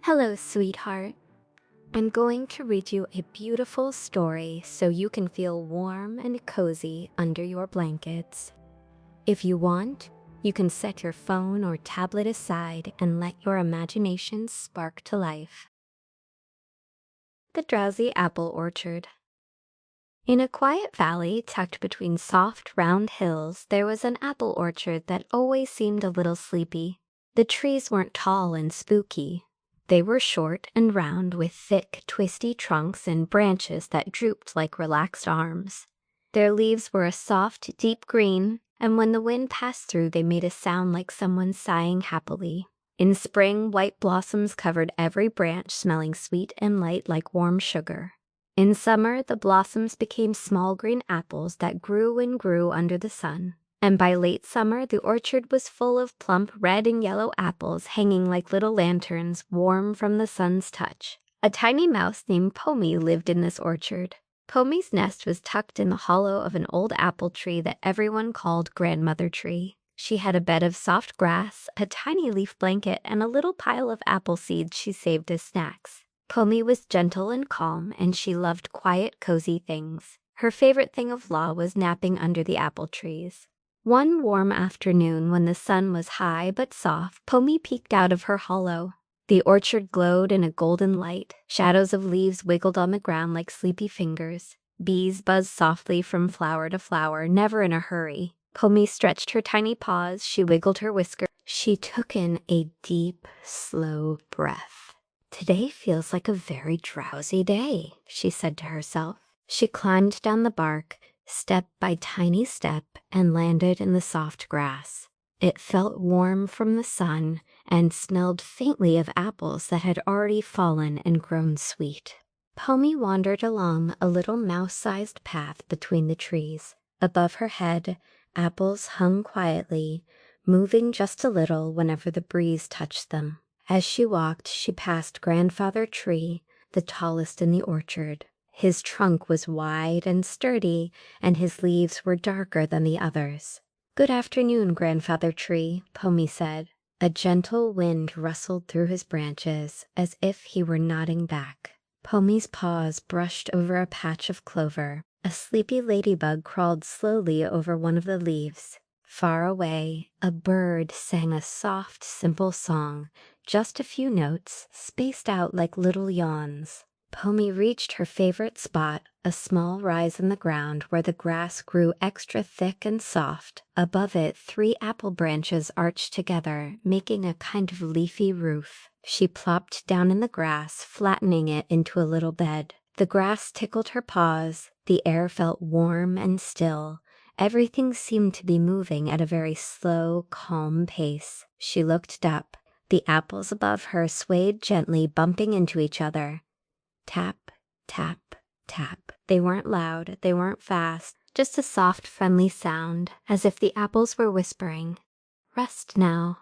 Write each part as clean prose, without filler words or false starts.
Hello, sweetheart. I'm going to read you a beautiful story so you can feel warm and cozy under your blankets. If you want, you can set your phone or tablet aside and let your imagination spark to life. The Drowsy Apple Orchard. In a quiet valley tucked between soft, round hills, there was an apple orchard that always seemed a little sleepy. The trees weren't tall and spooky. They were short and round with thick, twisty trunks and branches that drooped like relaxed arms. Their leaves were a soft, deep green, and when the wind passed through, they made a sound like someone sighing happily. In spring, white blossoms covered every branch, smelling sweet and light like warm sugar. In summer, the blossoms became small green apples that grew and grew under the sun. And by late summer, the orchard was full of plump red and yellow apples hanging like little lanterns, warm from the sun's touch. A tiny mouse named Pommy lived in this orchard. Pommy's nest was tucked in the hollow of an old apple tree that everyone called Grandmother Tree. She had a bed of soft grass, a tiny leaf blanket, and a little pile of apple seeds she saved as snacks. Pommy was gentle and calm, and she loved quiet, cozy things. Her favorite thing of all was napping under the apple trees. One warm afternoon, when the sun was high but soft, Pommy peeked out of her hollow. The orchard glowed in a golden light. Shadows of leaves wiggled on the ground like sleepy fingers. Bees buzzed softly from flower to flower, never in a hurry. Pommy stretched her tiny paws. She wiggled her whiskers. She took in a deep, slow breath. "Today feels like a very drowsy day," she said to herself. She climbed down the bark, step by tiny step, and landed in the soft grass. It felt warm from the sun and smelled faintly of apples that had already fallen and grown sweet. Pommy wandered along a little mouse-sized path between the trees. Above her head, apples hung quietly, moving just a little whenever the breeze touched them. As she walked, she passed Grandfather Tree, the tallest in the orchard. His trunk was wide and sturdy, and his leaves were darker than the others. "Good afternoon, Grandfather Tree," Pommy said. A gentle wind rustled through his branches, as if he were nodding back. Pommy's paws brushed over a patch of clover. A sleepy ladybug crawled slowly over one of the leaves. Far away, a bird sang a soft, simple song, just a few notes, spaced out like little yawns. Pommy reached her favorite spot, a small rise in the ground where the grass grew extra thick and soft. Above it, 3 apple branches arched together, making a kind of leafy roof. She plopped down in the grass, flattening it into a little bed. The grass tickled her paws. The air felt warm and still. Everything seemed to be moving at a very slow, calm pace. She looked up. The apples above her swayed gently, bumping into each other. Tap, tap, tap. They weren't loud, they weren't fast, just a soft, friendly sound, as if the apples were whispering, "Rest now,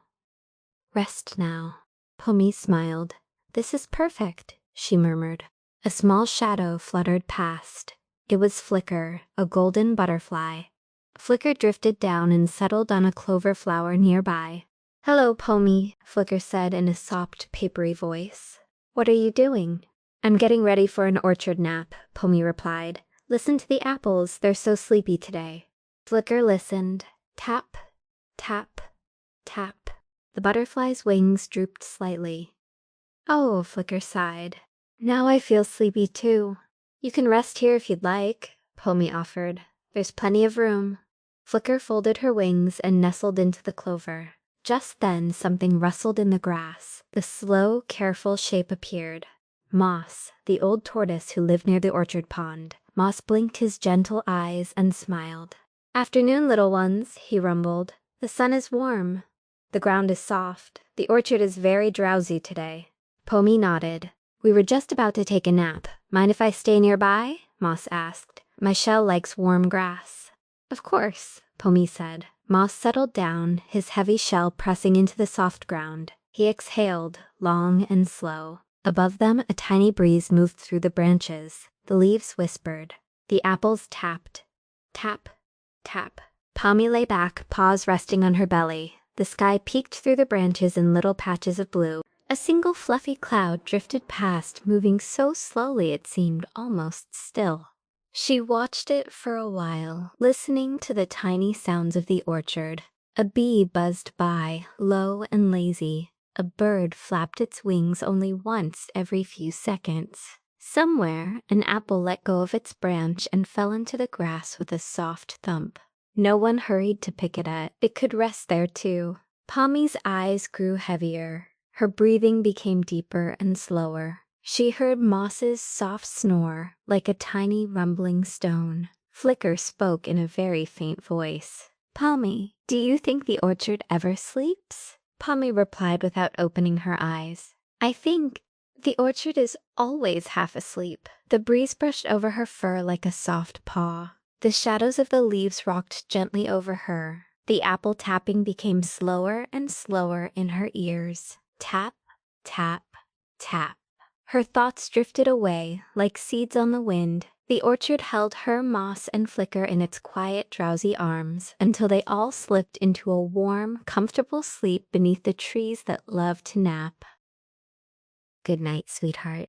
rest now." Pommy smiled. "This is perfect," she murmured. A small shadow fluttered past. It was Flicker, a golden butterfly. Flicker drifted down and settled on a clover flower nearby. "Hello, Pommy," Flicker said in a soft, papery voice. "What are you doing?" "I'm getting ready for an orchard nap," Pommy replied. "Listen to the apples, they're so sleepy today." Flicker listened. Tap, tap, tap. The butterfly's wings drooped slightly. "Oh," Flicker sighed. "Now I feel sleepy too." "You can rest here if you'd like," Pommy offered. "There's plenty of room." Flicker folded her wings and nestled into the clover. Just then something rustled in the grass. The slow, careful shape appeared. Moss, the old tortoise who lived near the orchard pond. Moss blinked his gentle eyes and smiled. "Afternoon, little ones," he rumbled. "The sun is warm. The ground is soft. The orchard is very drowsy today." Pommy nodded. "We were just about to take a nap. Mind if I stay nearby?" Moss asked. "My shell likes warm grass." "Of course," Pommy said. Moss settled down, his heavy shell pressing into the soft ground. He exhaled, long and slow. Above them, a tiny breeze moved through the branches. The leaves whispered. The apples tapped. Tap, tap. Pommy lay back, paws resting on her belly. The sky peeked through the branches in little patches of blue. A single fluffy cloud drifted past, moving so slowly it seemed almost still. She watched it for a while, listening to the tiny sounds of the orchard. A bee buzzed by, low and lazy. A bird flapped its wings only once every few seconds. Somewhere, an apple let go of its branch and fell into the grass with a soft thump. No one hurried to pick it up. It could rest there too. Pommy's eyes grew heavier. Her breathing became deeper and slower. She heard Moss's soft snore, like a tiny rumbling stone. Flicker spoke in a very faint voice. "Pommy, do you think the orchard ever sleeps?" Pommy replied without opening her eyes. "I think the orchard is always half asleep." The breeze brushed over her fur like a soft paw. The shadows of the leaves rocked gently over her. The apple tapping became slower and slower in her ears. Tap, tap, tap. Her thoughts drifted away, like seeds on the wind. The orchard held her, Moss, and Flicker in its quiet, drowsy arms until they all slipped into a warm, comfortable sleep beneath the trees that loved to nap. Good night, sweetheart.